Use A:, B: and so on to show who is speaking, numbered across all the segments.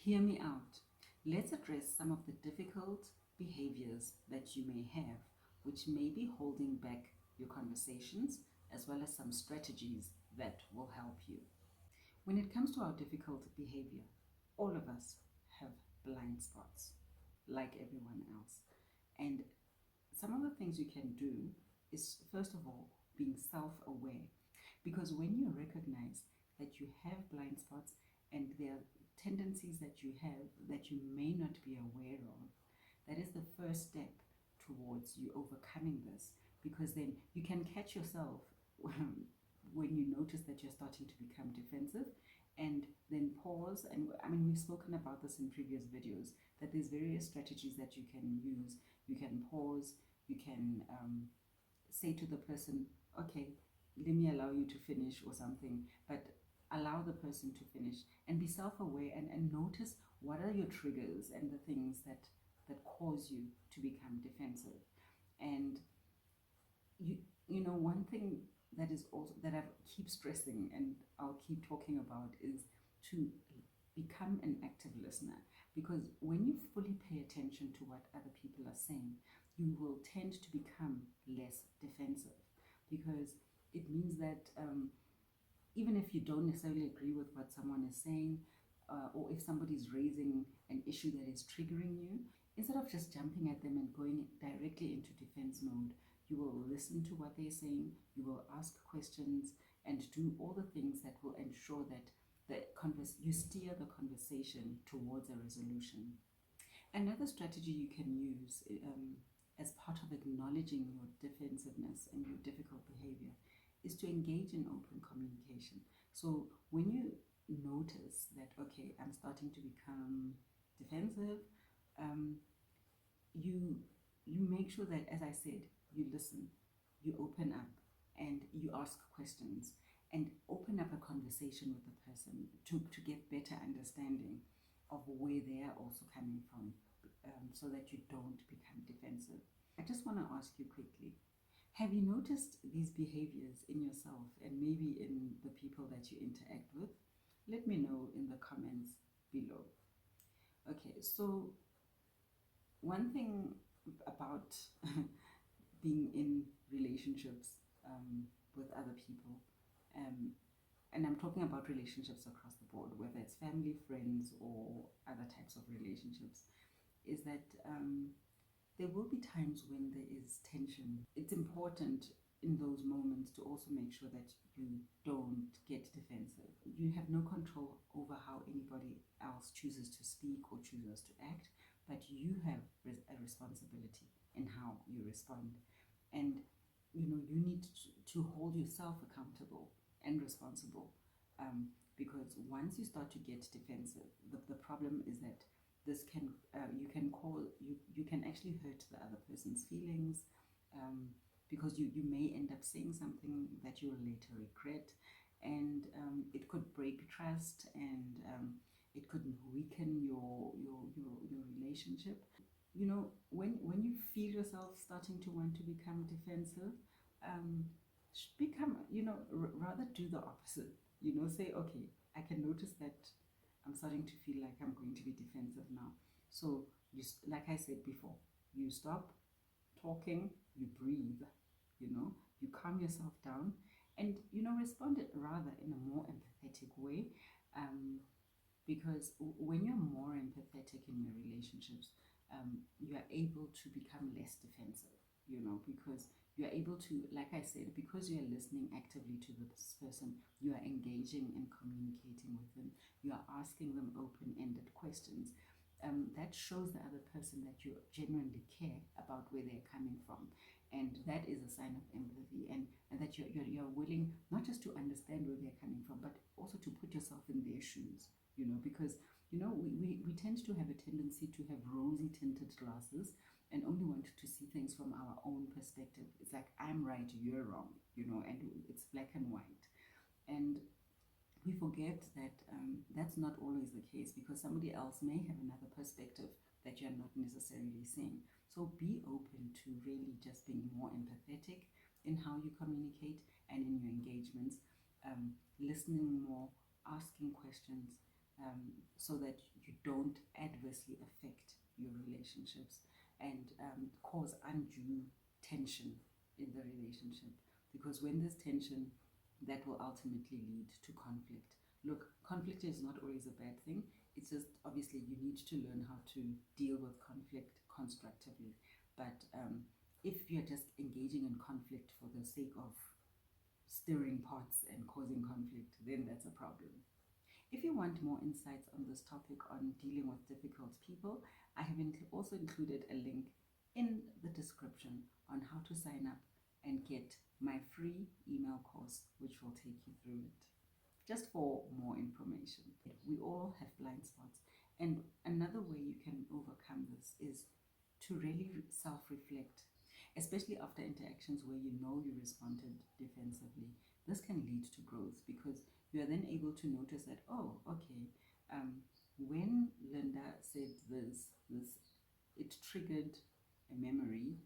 A: Hear me out. Let's address some of the difficult behaviors that you may have, which may be holding back your conversations, as well as some strategies that will help you. When it comes to our difficult behavior, all of us have blind spots, like everyone else. And some of the things you can do is, first of all, being self-aware. Because when you recognize that you have blind spots and there are tendencies that you have that you may not be aware of, that is the first step towards you overcoming this. Because then you can catch yourself when you notice that you're starting to become defensive, and then pause. And I mean, we've spoken about this in previous videos, that there's various strategies that you can use. You can pause, you can say to the person, okay, let me allow you to finish or something, but allow the person to finish, and be self-aware, and notice what are your triggers and the things that cause you to become defensive. And you know, one thing that is also that I keep stressing and I'll keep talking about is to become an active listener. Because when you fully pay attention to what other people are saying, you will tend to become less defensive, because it means that even if you don't necessarily agree with what someone is saying, or if somebody's raising an issue that is triggering you, instead of just jumping at them and going directly into defense mode, you will listen to what they're saying, you will ask questions, and do all the things that will ensure that you steer the conversation towards a resolution. Another strategy you can use as part of acknowledging your defensiveness and your difficult behavior is to engage in open communication. So when you notice that, okay, I'm starting to become defensive, you make sure that, as I said, you listen, you open up, and you ask questions, and open up a conversation with the person to get better understanding of where they are also coming from, so that you don't become defensive. I just want to ask you quickly, have you noticed these behaviors in yourself and maybe in the people that you interact with? Let me know in the comments below. Okay, so one thing about being in relationships with other people, and I'm talking about relationships across the board, whether it's family, friends, or other types of relationships, is that there will be times when there is tension. It's important in those moments to also make sure that you don't get defensive. You have no control over how anybody else chooses to speak or chooses to act, but you have a responsibility in how you respond. And you know, you need to hold yourself accountable and responsible, because once you start to get defensive, the problem is that this can you can actually hurt the other person's feelings, because you may end up saying something that you will later regret, and it could break trust, and it could weaken your relationship. You know, when you feel yourself starting to want to become defensive, become, you know, rather do the opposite. You know, say, okay, I can notice that I'm starting to feel like I'm going to be defensive now. So you, like I said before, you stop talking, you breathe, you know, you calm yourself down, and you know, respond it rather in a more empathetic way, because when you're more empathetic in your relationships, you are able to become less defensive, you know, because you are able to, like I said, because you are listening actively to this person, you are engaging and communicating with them, you are asking them open-ended questions. That shows the other person that you genuinely care about where they're coming from, and that is a sign of empathy, and that you're willing not just to understand where they're coming from, but also to put yourself in their shoes, you know, because you know, we tend to have a tendency to have rosy tinted glasses and only want to see things from our own perspective. It's like, I'm right, you're wrong, you know, and it's black and white. And we forget that that's not always the case, because somebody else may have another perspective that you're not necessarily seeing. So be open to really just being more empathetic in how you communicate and in your engagements, listening more, asking questions, so that you don't adversely affect your relationships and cause undue tension in the relationship. Because when there's tension, that will ultimately lead to conflict. Look, conflict is not always a bad thing. It's just obviously you need to learn how to deal with conflict constructively. But if you're just engaging in conflict for the sake of stirring pots and causing conflict, then that's a problem. If you want more insights on this topic on dealing with difficult people, I have also included a link in the description on how to sign up and get my free email course, which will take you through it. Just for more information, we all have blind spots, and another way you can overcome this is to really self-reflect, especially after interactions where you know you responded defensively. This can lead to growth because you are then able to notice that, oh, okay, when Linda said this, it triggered a memory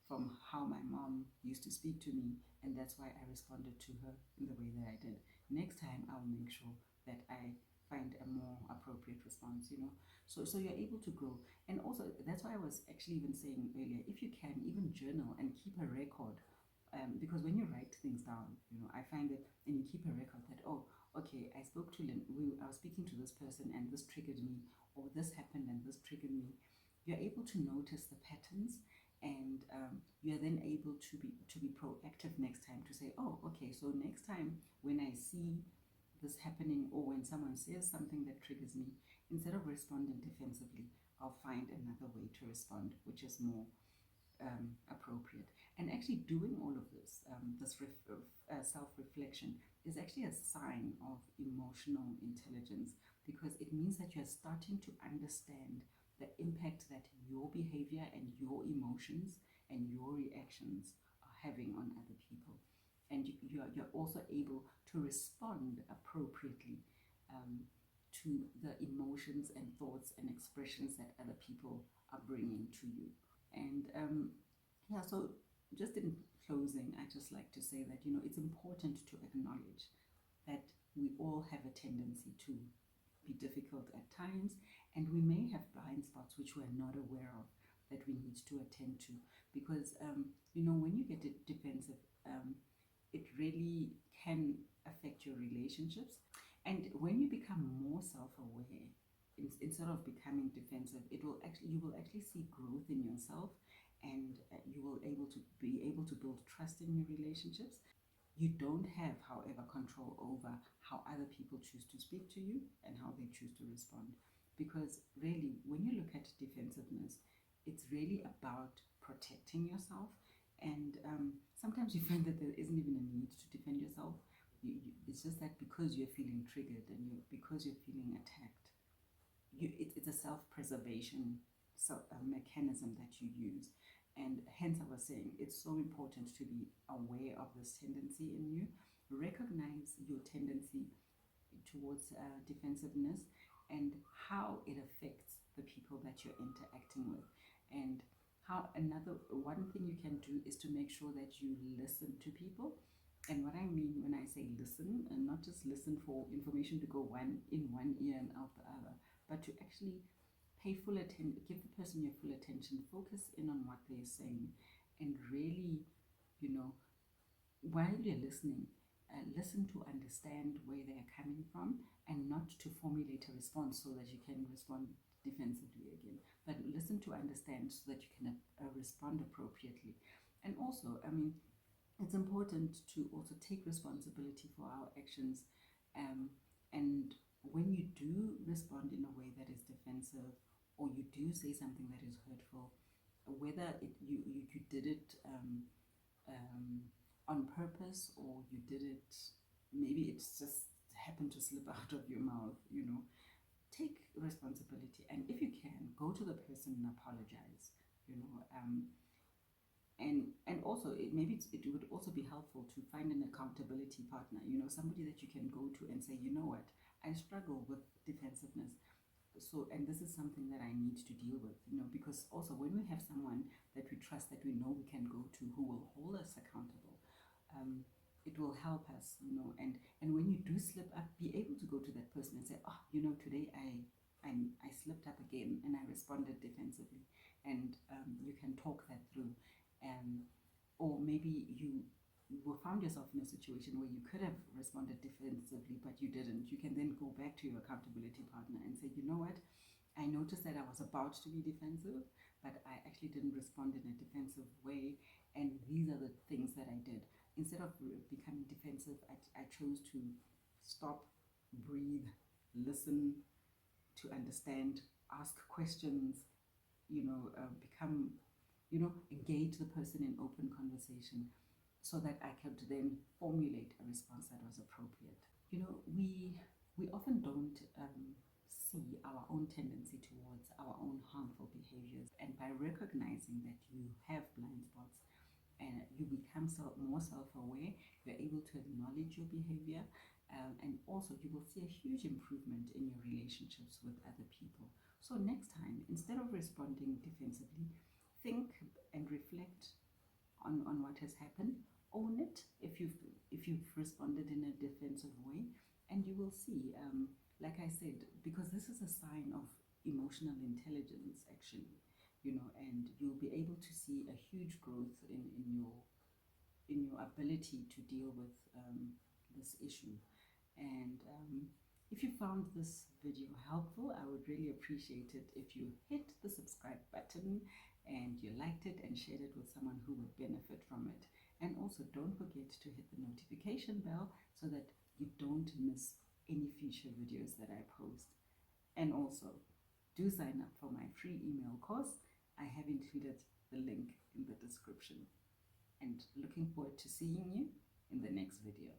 A: from how my mom used to speak to me, and that's why I responded to her in the way that I did. Next time, I'll make sure that I find a more appropriate response, you know. So you're able to grow. And also, that's why I was actually even saying earlier, if you can, even journal and keep a record. Because when you write things down, you know, I find that, and you keep a record that, oh, okay, I spoke to Lynn, I was speaking to this person and this triggered me, or this happened and this triggered me. You're able to notice the patterns, and you're then able to be proactive next time, to say, oh, okay, so next time when I see this happening, or when someone says something that triggers me, instead of responding defensively, I'll find another way to respond, which is more appropriate. And actually doing all of this, self-reflection, is actually a sign of emotional intelligence, because it means that you're starting to understand the impact that your behavior and your emotions and your reactions are having on other people. And you're also able to respond appropriately to the emotions and thoughts and expressions that other people are bringing to you. And yeah, so just in closing, I just like to say that, you know, it's important to acknowledge that we all have a tendency to be difficult at times, and we may have blind spots which we're not aware of, that we need to attend to. Because you know, when you get defensive, it really can affect your relationships. And when you become more self-aware, instead of becoming defensive, you will actually see growth in yourself, and you will be able to build trust in your relationships. You don't have, however, control over how other people choose to speak to you and how they choose to respond. Because really, when you look at defensiveness, it's really about protecting yourself. And sometimes you find that there isn't even a need to defend yourself. It's just that because you're feeling triggered, and because you're feeling attacked, it's a self-preservation mechanism that you use. And hence I was saying it's so important to be aware of this tendency in you, recognize your tendency towards defensiveness, and how it affects the people that you're interacting with. And how another one thing you can do is to make sure that you listen to people. And what I mean when I say listen, and not just listen for information to go in one ear and out the other, but to actually pay full attention, give the person your full attention, focus in on what they're saying, and really, you know, while you're listening, listen to understand where they're coming from, and not to formulate a response so that you can respond defensively again, but listen to understand so that you can respond appropriately. And also, I mean, it's important to also take responsibility for our actions, and when you do respond in a way that is defensive, or you do say something that is hurtful, whether you did it on purpose, or you did it, maybe it's just happened to slip out of your mouth, you know, take responsibility. And if you can, go to the person and apologize, you know. And also, it would also be helpful to find an accountability partner, you know, somebody that you can go to and say, you know what, I struggle with defensiveness, so, and this is something that I need to deal with, you know. Because also, when we have someone that we trust, that we know we can go to, who will hold us accountable, it will help us, you know. And when you do slip up, be able to go to that person and say, oh, you know, today I I slipped up again and I responded defensively. And you can talk that through. Or maybe you found yourself in a situation where you could have responded defensively, but you didn't. You can then go back to your accountability partner and say, you know what? I noticed that I was about to be defensive, but I actually didn't respond in a defensive way. And these are the things that I did. Instead of becoming defensive, I chose to stop, breathe, listen, to understand, ask questions, become, engage the person in open conversation so that I could then formulate a response that was appropriate. We often don't see our own tendency towards our own harmful behaviors, and by recognizing that you have blind spots and you become more self-aware, you're able to acknowledge your behavior, and also you will see a huge improvement in your relationships with other people. So next time, instead of responding defensively, think and reflect on what has happened. Own it if you've responded in a defensive way, and you will see, like I said, because this is a sign of emotional intelligence, actually, and you'll be able to see a huge growth in your ability to deal with this issue. And if you found this video helpful, I would really appreciate it if you hit the subscribe button and you liked it and shared it with someone who would benefit from it. And also don't forget to hit the notification bell so that you don't miss any future videos that I post. And also, do sign up for my free email course. I have included the link in the description. And looking forward to seeing you in the next video.